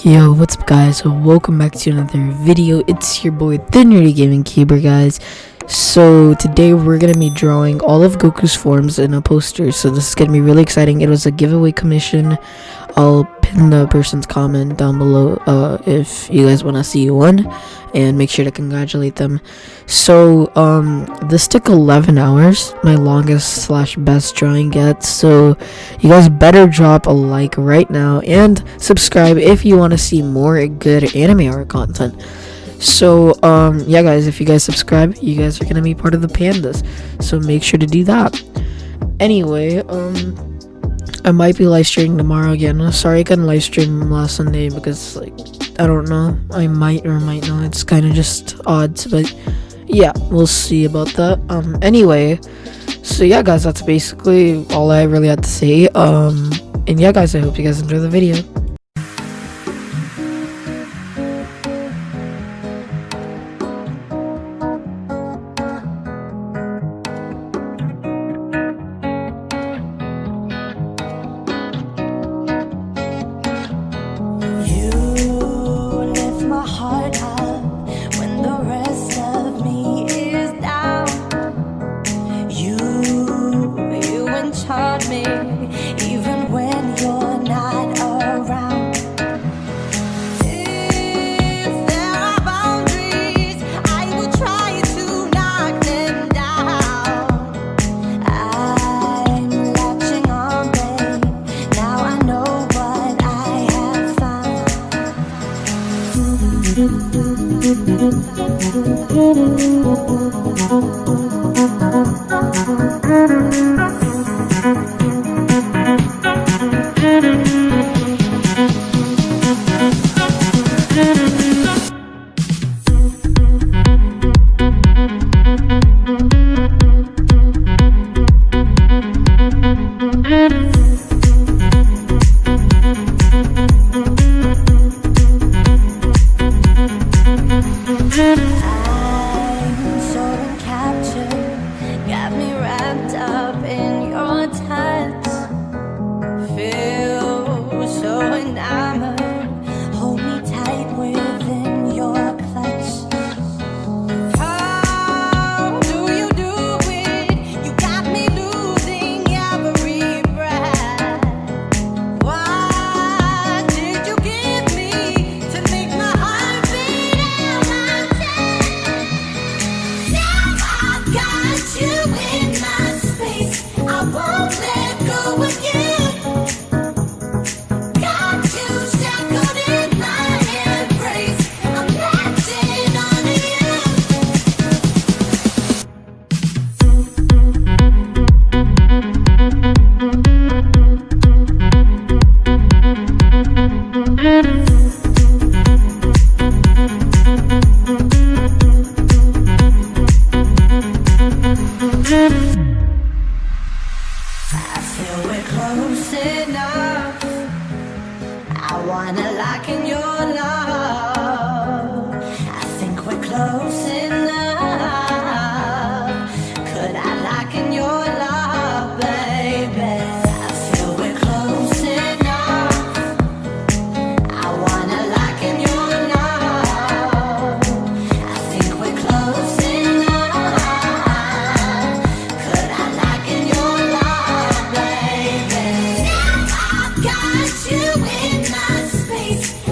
Yo, what's up guys? Welcome back to another video. It's your boy the Nerdy Gaming Keeper, guys. So today we're gonna be drawing all of Goku's forms in a poster, so this is gonna be really exciting. It was a giveaway commission. I'll pin the person's comment down below if you guys want to see one, and make sure to congratulate them. So this took 11 hours, my longest / best drawing yet, so you guys better drop a like right now and subscribe if you want to see more good anime art content. So yeah guys, if you guys subscribe, you guys are gonna be part of the pandas, so make sure to do that. Anyway, I might be live streaming tomorrow again. Sorry I couldn't live stream last Sunday because, like, I don't know, I might or might not. It's kind of just odds, but yeah, we'll see about that. Anyway, so yeah guys, that's basically all I really had to say. And yeah guys, I hope you guys enjoy the video. Even when you're not around. If there are boundaries, I will try to knock them down. I'm latching on, babe. Now I know what I have found. I'm so encaptured, got me wrapped up in your touch. Feel so enamored, hold me tight within your clutch. How do you do it? You got me losing every breath. What did you give me to make my heart beat out my chest? Now I've got you in my space, I won't let go of you. Got you shackled in my embrace, I'm latching on to you. I feel we're close enough. I wanna lock in your love. I think we're close enough. Could I lock in your love, baby? I feel we're close enough. I wanna lock in your love. I think we're close enough. Could I lock in your love, baby? Now I've got you in my space, I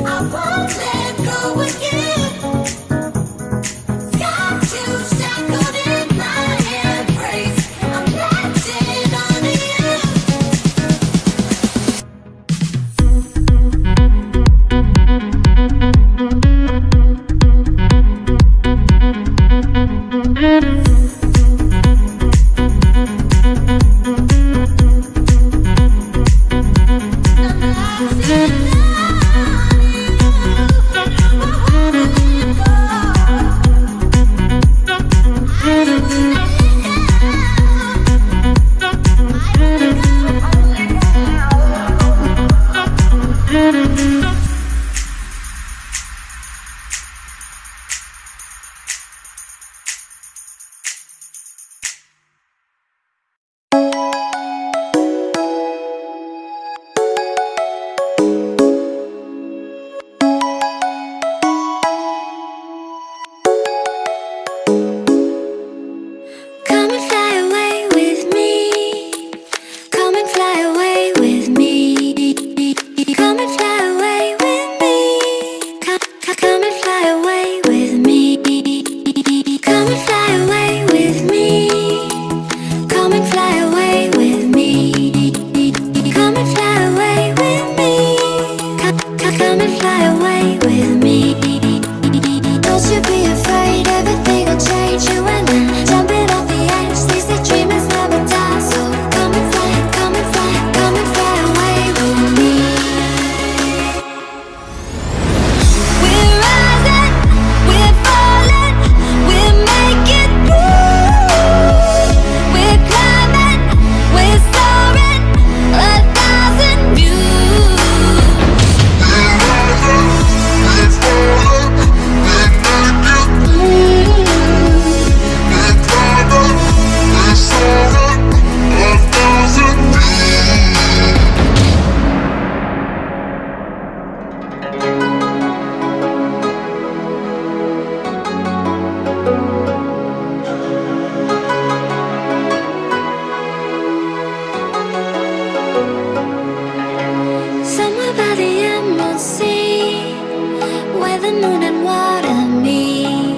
the moon and water meet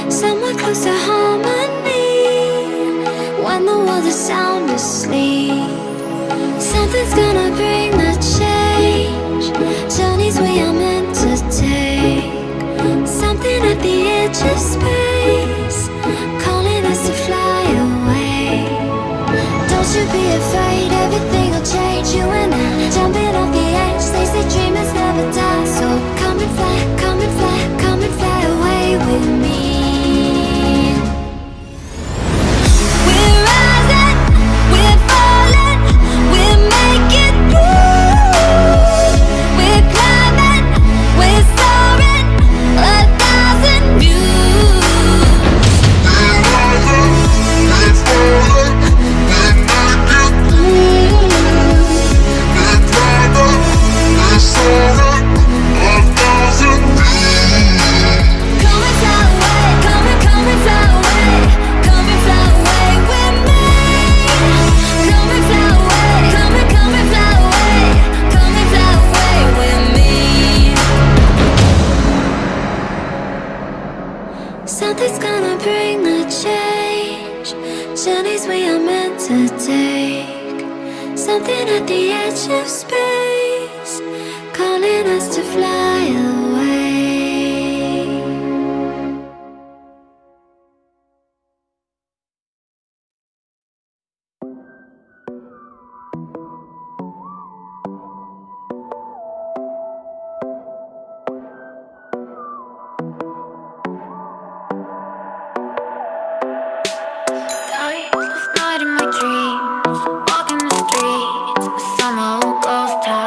somewhere close to harmony. When the world is sound asleep, something's gonna bring the change. Journeys we are meant to take, something at the edge of space, calling us to fly away. Don't you be afraid, everything will change. You and I, jumping off the edge. They say dreamers never die, so come and fly, come and fly, come and fly away with me. We're rising, we're falling, we're making through. We're climbing, we're soaring, 1,000 views. We're rising, we're falling, we're making through. We're climbing, we're soaring, 1,000 views. Come and fly away, come and fly away, come and fly away with me. Come and fly away, come and fly away, come and fly away with me. Something's gonna bring the change. Journeys we are meant to take, something at the edge of space, calling us to fly away. Last night in my dreams, walking the streets with some old ghost town.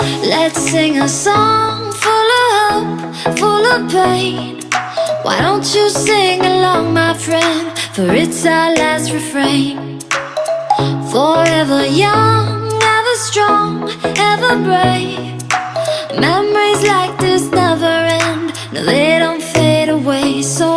Let's sing a song full of hope, full of pain. Why don't you sing along, my friend? For it's our last refrain. Forever young, ever strong, ever brave. Memories like this never end. No, they don't fade away. So